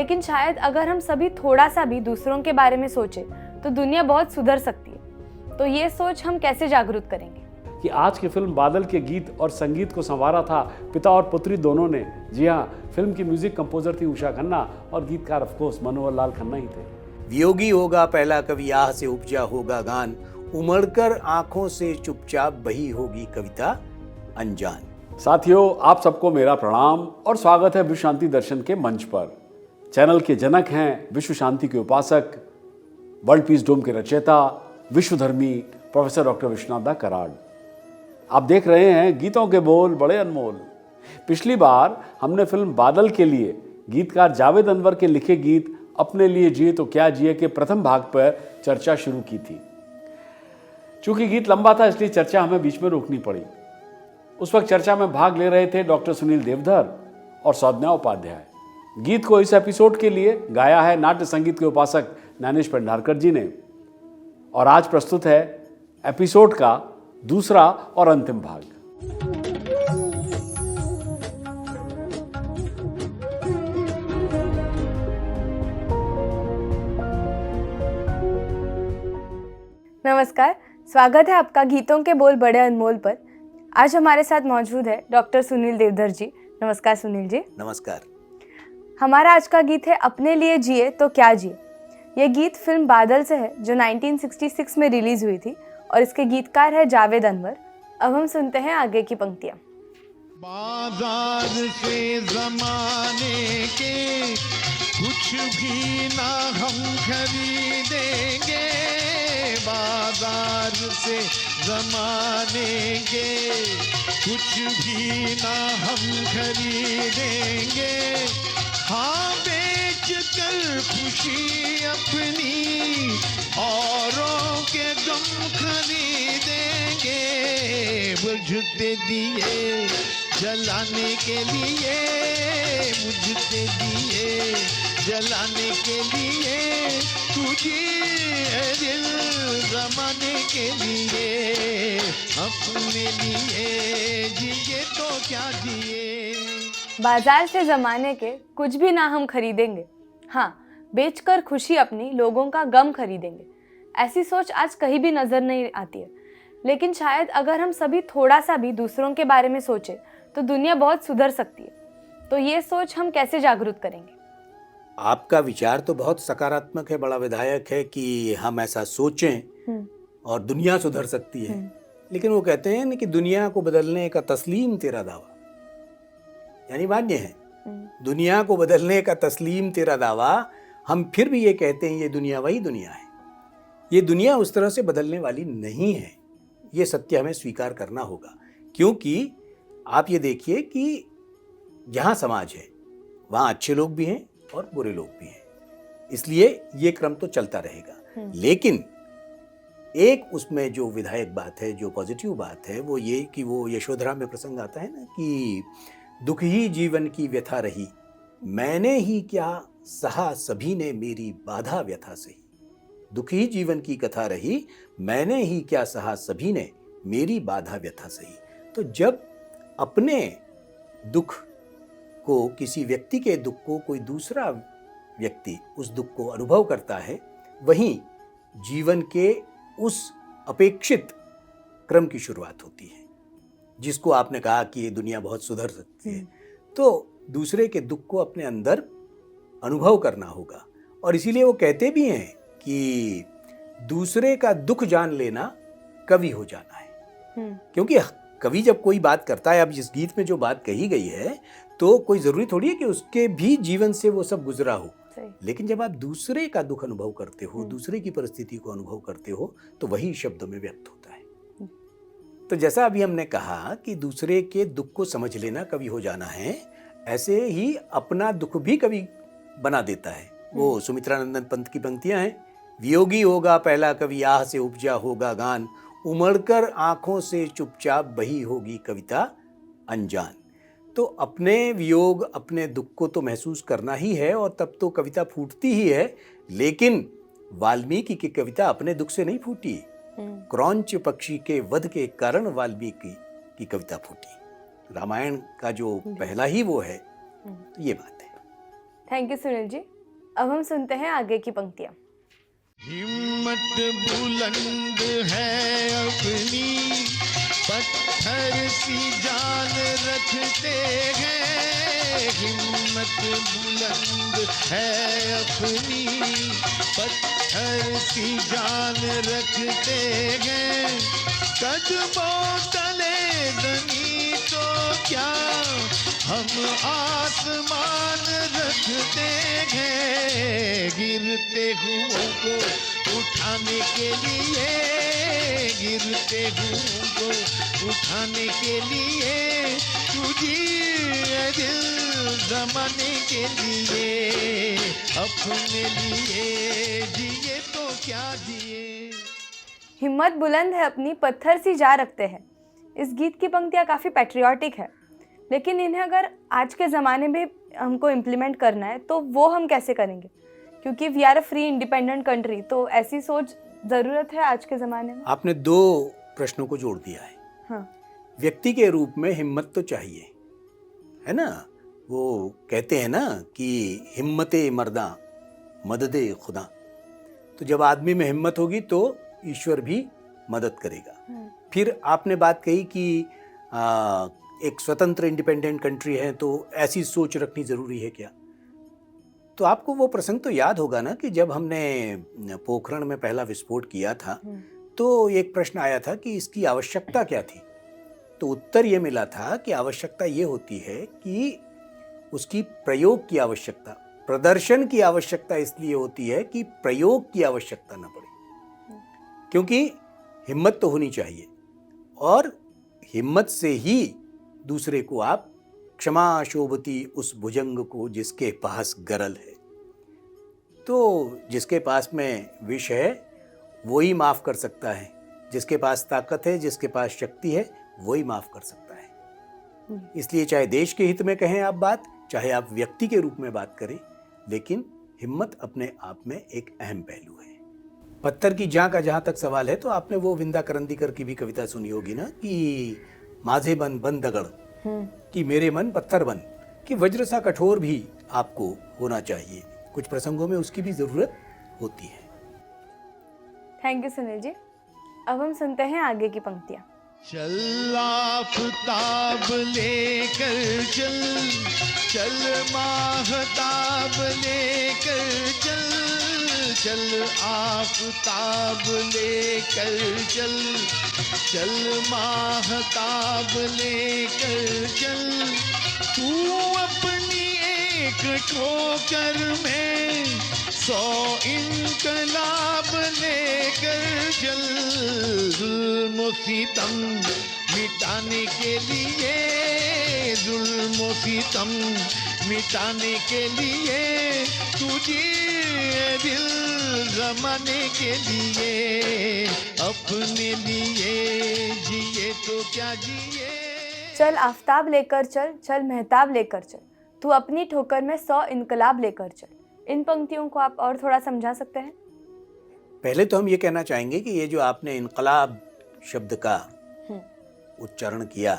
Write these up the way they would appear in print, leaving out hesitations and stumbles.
लेकिन शायद अगर हम सभी थोड़ा सा भी दूसरों के बारे में सोचें तो दुनिया बहुत सुधर सकती है। तो ये सोच हम कैसे जागरूक करेंगे कि आज की फिल्म बादल के गीत और संगीत को संवारा था पिता और पुत्री दोनों ने। जी हाँ, फिल्म की म्यूजिक कंपोजर थी उषा खन्ना और गीतकार ऑफ कोर्स मनोहर लाल खन्ना ही थे। वियोगी होगा पहला कवि, आह से उपजा होगा गान, उमड़कर आंखों से चुपचाप बही होगी कविता अनजान। साथियों, आप सबको मेरा प्रणाम और स्वागत है विश्व शांति दर्शन के मंच पर। चैनल के जनक हैं विश्व शांति के उपासक, वर्ल्ड पीस डोम के रचयिता, विश्वधर्मी प्रोफेसर डॉक्टर विश्वनाथ दा कराड़। आप देख रहे हैं गीतों के बोल बड़े अनमोल। पिछली बार हमने फिल्म बादल के लिए गीतकार जावेद अनवर के लिखे गीत अपने लिए जिए तो क्या जिए के प्रथम भाग पर चर्चा शुरू की थी। चूंकि गीत लंबा था इसलिए चर्चा हमें बीच में रोकनी पड़ी। उस वक्त चर्चा में भाग ले रहे थे डॉक्टर सुनील देवधर और सौम्या उपाध्याय। गीत को इस एपिसोड के लिए गाया है नाट्य संगीत के उपासक ज्ञानेश पेंढारकर जी ने। और आज प्रस्तुत है एपिसोड का दूसरा और अंतिम भाग। नमस्कार, स्वागत है आपका गीतों के बोल बड़े अनमोल पर। आज हमारे साथ मौजूद है डॉक्टर सुनील देवधर जी। नमस्कार सुनील जी। नमस्कार। हमारा आज का गीत है अपने लिए जिए तो क्या जिए। यह गीत फिल्म बादल से है जो 1966 में रिलीज हुई थी और इसके गीतकार है जावेद अनवर। अब हम सुनते हैं आगे की पंक्तियां। बाजार से जमाने के कुछ भी ना हम खरीदेंगे, बाजार से जमाने के कुछ भी ना हम खरीदेंगे, हाँ बेच कर खुशी अपनी औरों के गम खरीदेंगे, बुझते दिए जलाने के लिए, बुझते दिए जलाने के लिए, तुझे दिल जमाने के लिए, अपने लिए जिए तो क्या जिए। बाजार से जमाने के कुछ भी ना हम खरीदेंगे, हाँ बेचकर खुशी अपनी लोगों का गम खरीदेंगे। ऐसी सोच आज कहीं भी नजर नहीं आती है। लेकिन शायद अगर हम सभी थोड़ा सा भी दूसरों के बारे में सोचें तो दुनिया बहुत सुधर सकती है। तो ये सोच हम कैसे जागरूक करेंगे? आपका विचार तो बहुत सकारात्मक है, बड़ा विधायक है कि हम ऐसा सोचें और दुनिया सुधर सकती है। लेकिन वो कहते हैं ना कि दुनिया को बदलने का तस्लीम तेरा दावा, यानी मान्य है दुनिया को बदलने का तस्लीम तेरा दावा। हम फिर भी ये कहते हैं ये दुनिया वही दुनिया है, ये दुनिया उस तरह से बदलने वाली नहीं है। ये सत्य हमें स्वीकार करना होगा, क्योंकि आप ये देखिए कि जहाँ समाज है वहाँ अच्छे लोग भी हैं और बुरे लोग भी हैं, इसलिए ये क्रम तो चलता रहेगा। लेकिन एक उसमें जो विधायक बात है, जो पॉजिटिव बात है, वो ये कि वो यशोधरा में प्रसंग आता है ना कि दुख ही जीवन की व्यथा रही, मैंने ही क्या सहा सभी ने मेरी बाधा व्यथा सही। दुख ही जीवन की कथा रही, मैंने ही क्या सहा सभी ने मेरी बाधा व्यथा सही। तो जब अपने दुख को, किसी व्यक्ति के दुख को कोई दूसरा व्यक्ति उस दुख को अनुभव करता है, वहीं जीवन के उस अपेक्षित क्रम की शुरुआत होती है जिसको आपने कहा कि ये दुनिया बहुत सुधर सकती है। तो दूसरे के दुख को अपने अंदर अनुभव करना होगा। और इसीलिए वो कहते भी हैं कि दूसरे का दुख जान लेना कवि हो जाना है। क्योंकि कवि जब कोई बात करता है, अब जिस गीत में जो बात कही गई है, तो कोई जरूरी थोड़ी है कि उसके भी जीवन से वो सब गुजरा हो। लेकिन जब आप दूसरे का दुख अनुभव करते हो, दूसरे की परिस्थिति को अनुभव करते हो, तो वही शब्दों में व्यक्त होता है। तो जैसा अभी हमने कहा कि दूसरे के दुख को समझ लेना कवि हो जाना है, ऐसे ही अपना दुख भी कवि बना देता है। वो सुमित्रानंदन पंत की पंक्तियां हैं, वियोगी होगा पहला कवि, आह से उपजा होगा गान, उमड़कर आंखों से चुपचाप बही होगी कविता अनजान। तो अपने वियोग, अपने दुख को तो महसूस करना ही है और तब तो कविता फूटती ही है। लेकिन वाल्मीकि की कविता अपने दुख से नहीं फूटी, क्रौंच पक्षी के वध के कारण वाल्मीकि की कविता फूटी। रामायण का जो पहला ही वो है, तो ये बात है। Thank you Sunil ji. अब हम सुनते हैं आगे की पंक्तियाँ। हिम्मत बुलंद है अपनी, पत्थर सी जान रखते हैं। हिम्मत बुलंद है अपनी, पत्थर सी जान रखते हैं। कदमों तले दनी तो क्या हम आसमान रखते हैं। गिरते हुओं को उठाने के लिए, गिरते हुओं को उठाने के लिए, तुझे दिल जमाने के लिए, अपने लिए जिए तो क्या जिए। हिम्मत बुलंद है अपनी, पत्थर सी जा रखते हैं। इस गीत की पंक्तियाँ काफ़ी पैट्रियाटिक है, लेकिन इन्हें अगर आज के ज़माने में हमको इम्प्लीमेंट करना है तो वो हम कैसे करेंगे? क्योंकि we are a free independent country, तो ऐसी सोच ज़रूरत है आज के ज़माने में। आपने दो प्रश्नों को जोड़ दिया है। हाँ, व्यक्ति के रूप में हिम्मत तो चाहिए, है ना। वो कहते हैं ना कि हिम्मते मर्दा मददे खुदा। तो जब आदमी में हिम्मत होगी तो ईश्वर भी मदद करेगा। फिर आपने बात कही कि एक स्वतंत्र इंडिपेंडेंट कंट्री है तो ऐसी सोच रखनी ज़रूरी है क्या? तो आपको वो प्रसंग तो याद होगा ना कि जब हमने पोखरण में पहला विस्फोट किया था तो एक प्रश्न आया था कि इसकी आवश्यकता क्या थी। तो उत्तर ये मिला था कि आवश्यकता ये होती है कि उसकी प्रयोग की आवश्यकता, प्रदर्शन की आवश्यकता इसलिए होती है कि प्रयोग की आवश्यकता न पड़े। क्योंकि हिम्मत तो होनी चाहिए और हिम्मत से ही दूसरे को आप क्षमा शोभती उस भुजंग को जिसके पास गरल है। तो जिसके पास में विष है वही माफ कर सकता है, जिसके पास ताकत है, जिसके पास शक्ति है वही माफ कर सकता है। इसलिए चाहे देश के हित में कहें आप बात, चाहे आप व्यक्ति के रूप में बात करें, लेकिन हिम्मत अपने आप में एक अहम पहलू है। पत्थर की जां का जहां तक सवाल है तो आपने वो विंदा करंदीकर की भी कविता सुनी होगी ना कि माझे बन बन दगड़ कि मेरे मन पत्थर बन, कि वज्र सा कठोर भी आपको होना चाहिए। कुछ प्रसंगों में उसकी भी जरूरत होती है। Thank you Sunil ji. अब हम सुनते हैं आगे की पंक्तियाँ। चल आफताब लेकर चल, चल माहताब लेकर चल, चल आफताब लेकर चल, चल माहताब लेकर चल। तू अपनी एक ठोकर में 100 इनकलाब लेकर चल। जुल्म सितम मिटाने के लिए, जुल्म सितम मिटाने के लिए, तुझे दिल जमाने के लिए, अपने लिए जिए तो क्या जिए। चल आफताब लेकर चल, चल महताब लेकर चल, तू अपनी ठोकर में 100 इनकलाब लेकर चल। इन पंक्तियों को आप और थोड़ा समझा सकते हैं? पहले तो हम ये कहना चाहेंगे कि ये जो आपने इनकलाब शब्द का उच्चारण किया,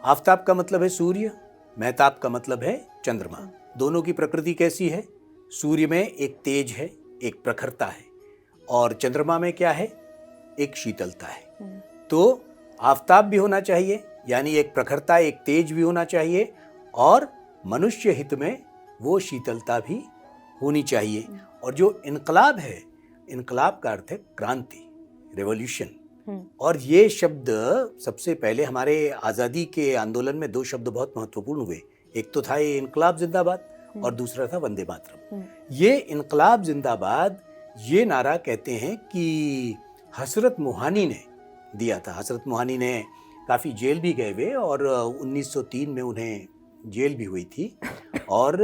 आफताब का मतलब है सूर्य, महताब का मतलब है चंद्रमा। दोनों की प्रकृति कैसी है? सूर्य में एक तेज है, एक प्रखरता है, और चंद्रमा में क्या है? एक शीतलता है। तो आफताब भी होना चाहिए, यानी एक प्रखरता, एक तेज भी होना चाहिए, और मनुष्य हित में वो शीतलता भी होनी चाहिए। और जो इनकलाब है, इनकलाब का अर्थ है क्रांति, रेवोल्यूशन। और ये शब्द सबसे पहले हमारे आज़ादी के आंदोलन में 2 शब्द बहुत महत्वपूर्ण हुए। एक तो था ये इनकलाब जिंदाबाद और दूसरा था वंदे मातरम। ये इनकलाब जिंदाबाद ये नारा कहते हैं कि हसरत मोहानी ने दिया था। हसरत मोहानी ने काफ़ी जेल भी गए हुए और 1903 में उन्हें जेल भी हुई थी और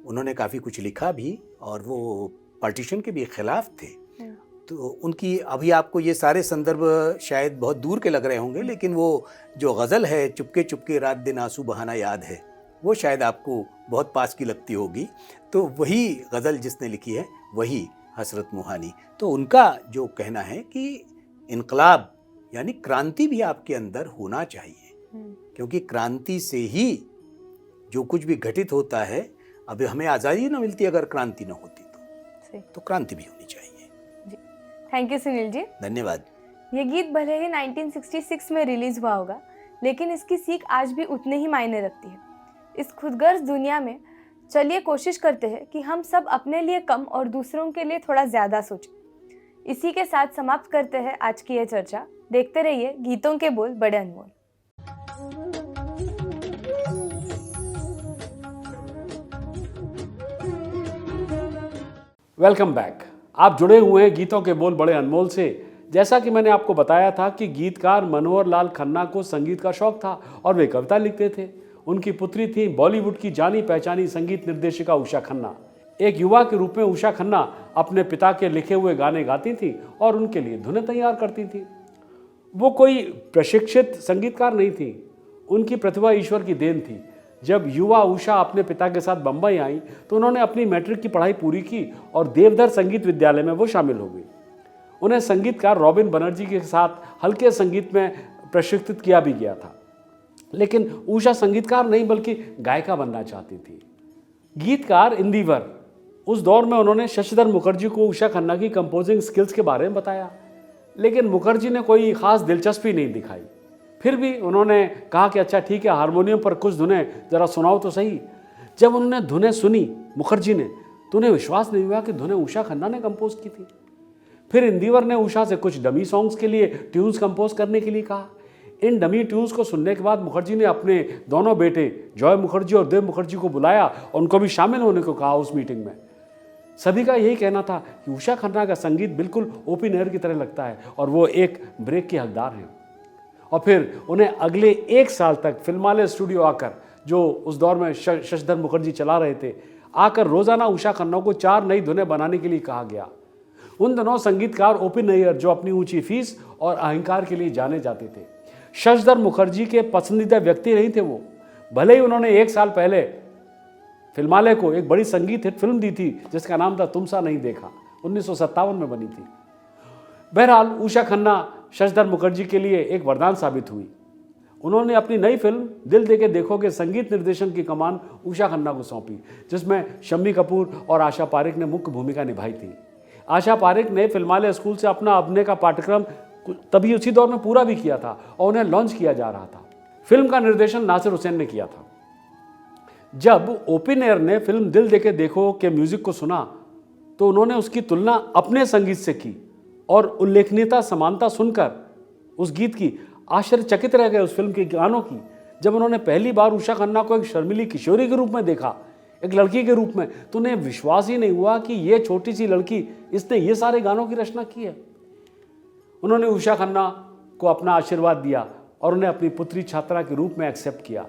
उन्होंने काफ़ी कुछ लिखा भी, और वो पार्टीशन के भी खिलाफ थे। तो उनकी अभी आपको ये सारे संदर्भ शायद बहुत दूर के लग रहे होंगे, लेकिन वो जो गज़ल है चुपके चुपके रात दिन आंसू बहाना याद है, वो शायद आपको बहुत पास की लगती होगी। तो वही गज़ल जिसने लिखी है वही हसरत मोहानी। तो उनका जो कहना है कि इनकलाब यानी क्रांति भी आपके अंदर होना चाहिए, क्योंकि क्रांति से ही जो कुछ भी घटित होता है अभी हमें आज़ादी ना मिलती अगर क्रांति ना होती सही। तो क्रांति भी होनी चाहिए। जी, थैंक यू सुनील जी। धन्यवाद। ये गीत भले ही 1966 में रिलीज हुआ होगा, लेकिन इसकी सीख आज भी उतने ही मायने रखती है। इस खुदगर्ज दुनिया में चलिए कोशिश करते हैं कि हम सब अपने लिए कम और दूसरों के लिए थोड़ा ज़्यादा सोचें। इसी के साथ समाप्त करते हैं आज की ये चर्चा। देखते रहिए गीतों के बोल बड़े अनमोल। Welcome back. आप जुड़े हुए हैं गीतों के बोल बड़े अनमोल से। जैसा कि मैंने आपको बताया था कि गीतकार मनोहर लाल खन्ना को संगीत का शौक था और वे कविता लिखते थे। उनकी पुत्री थी बॉलीवुड की जानी पहचानी संगीत निर्देशिका उषा खन्ना। एक युवा के रूप में उषा खन्ना अपने पिता के लिखे हुए गाने गाती थी और उनके लिए धुनें तैयार करती थी। वो कोई प्रशिक्षित संगीतकार नहीं थी, उनकी प्रतिभा ईश्वर की देन थी। जब युवा उषा अपने पिता के साथ बम्बई आई तो उन्होंने अपनी मैट्रिक की पढ़ाई पूरी की और देवधर संगीत विद्यालय में वो शामिल हो गई। उन्हें संगीतकार रॉबिन बनर्जी के साथ हल्के संगीत में प्रशिक्षित किया भी गया था, लेकिन उषा संगीतकार नहीं बल्कि गायिका बनना चाहती थी। गीतकार इंदिवर, उस दौर में उन्होंने शशिधर मुखर्जी को उषा खन्ना की कंपोजिंग स्किल्स के बारे में बताया, लेकिन मुखर्जी ने कोई खास दिलचस्पी नहीं दिखाई। फिर भी उन्होंने कहा कि अच्छा ठीक है, हारमोनियम पर कुछ धुनें जरा सुनाओ तो सही। जब उन्होंने धुनें सुनी मुखर्जी ने तो उन्हें विश्वास नहीं हुआ कि धुनें उषा खन्ना ने कंपोज की थी। फिर इंदिवर ने उषा से कुछ डमी सॉन्ग्स के लिए ट्यून्स कंपोज करने के लिए कहा। इन डमी ट्यून्स को सुनने के बाद मुखर्जी ने अपने दोनों बेटे जॉय मुखर्जी और देव मुखर्जी को बुलाया और उनको भी शामिल होने को कहा उस मीटिंग में। सभी का यही कहना था कि उषा खन्ना का संगीत बिल्कुल ओपन एयर की तरह लगता है और वो एक ब्रेक के हकदार हैं। और फिर उन्हें अगले 1 साल तक फिल्मालय स्टूडियो आकर, जो उस दौर में शशिधर मुखर्जी चला रहे थे, आकर रोजाना उषा खन्ना को 4 नई धुनें बनाने के लिए कहा गया। उन दिनों संगीतकार ओपन एयर जो अपनी ऊंची फीस और अहंकार के लिए जाने जाते थे, शशिधर मुखर्जी के पसंदीदा व्यक्ति नहीं थे वो। भले ही उन्होंने 1 साल पहले फिल्मालय को एक बड़ी संगीत हिट फिल्म दी थी जिसका नाम था तुम सा नहीं देखा, 1957 में बनी थी। बहरहाल उषा खन्ना शशिधर मुखर्जी के लिए एक वरदान साबित हुई। उन्होंने अपनी नई फिल्म दिल दे के देखो के संगीत निर्देशन की कमान उषा खन्ना को सौंपी, जिसमें शम्मी कपूर और आशा पारेख ने मुख्य भूमिका निभाई थी। आशा पारेख ने फिल्मालय स्कूल से अपना अभिनय का पाठ्यक्रम तभी उसी दौर में पूरा भी किया था और उन्हें लॉन्च किया जा रहा था। फिल्म का निर्देशन नासिर हुसैन ने किया था। जब ओपन एयर ने फिल्म दिल दे के देखो के म्यूजिक को सुना तो उन्होंने उसकी तुलना अपने संगीत से की और उल्लेखनीयता समानता सुनकर उस गीत की आश्चर्यचकित रह गए उस फिल्म के गानों की। जब उन्होंने पहली बार उषा खन्ना को एक शर्मीली किशोरी के रूप में देखा, एक लड़की के रूप में, तो उन्हें विश्वास ही नहीं हुआ कि ये छोटी सी लड़की, इसने ये सारे गानों की रचना की है। उन्होंने उषा खन्ना को अपना आशीर्वाद दिया और उन्हें अपनी पुत्री छात्रा के रूप में एक्सेप्ट किया।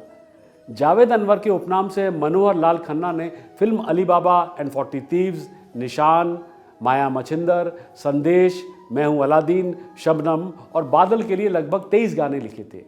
जावेद अनवर के उपनाम से मनोहर लाल खन्ना ने film Ali Baba and 40 thieves, निशान, माया मछिंदर, संदेश, मैं हूं अलादीन, शबनम और बादल के लिए लगभग 23 गाने लिखे थे।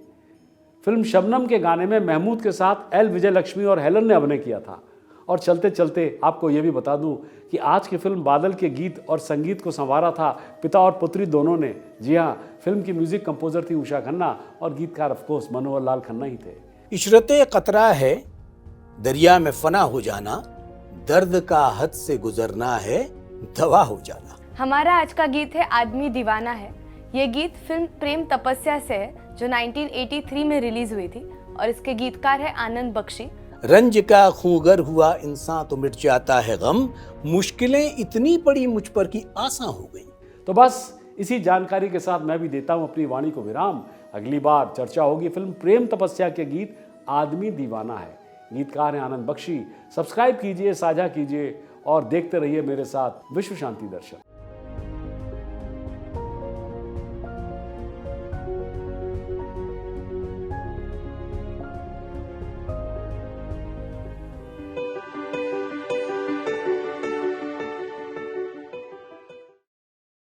फिल्म शबनम के गाने में महमूद के साथ एल विजय लक्ष्मी और हेलन ने अभिनय किया था। और चलते चलते आपको यह भी बता दूं कि आज की फिल्म बादल के गीत और संगीत को संवारा था पिता और पुत्री दोनों ने। जी हाँ, फिल्म की म्यूजिक कंपोजर थी उषा खन्ना और गीतकार ऑफकोर्स मनोहर लाल खन्ना ही थे। इशरते कतरा है दरिया में फना हो जाना, दर्द का हद से गुजरना है दवा हो जाना। हमारा आज का गीत है आदमी दीवाना है। ये गीत फिल्म प्रेम तपस्या से है जो 1983 में रिलीज हुई थी और इसके गीतकार है आनंद बख्शी। रंज का खूंगर हुआ इंसान तो मिट जाता है गम, मुश्किलें इतनी पड़ी मुझ पर की आसान हो गई। तो बस इसी जानकारी के साथ मैं भी देता हूं अपनी वाणी को विराम। अगली बार चर्चा होगी फिल्म प्रेम तपस्या के गीत आदमी दीवाना है। गीतकार हैं आनंद बख्शी। सब्सक्राइब कीजिए, साझा कीजिए और देखते रहिए मेरे साथ विश्व शांति दर्शन।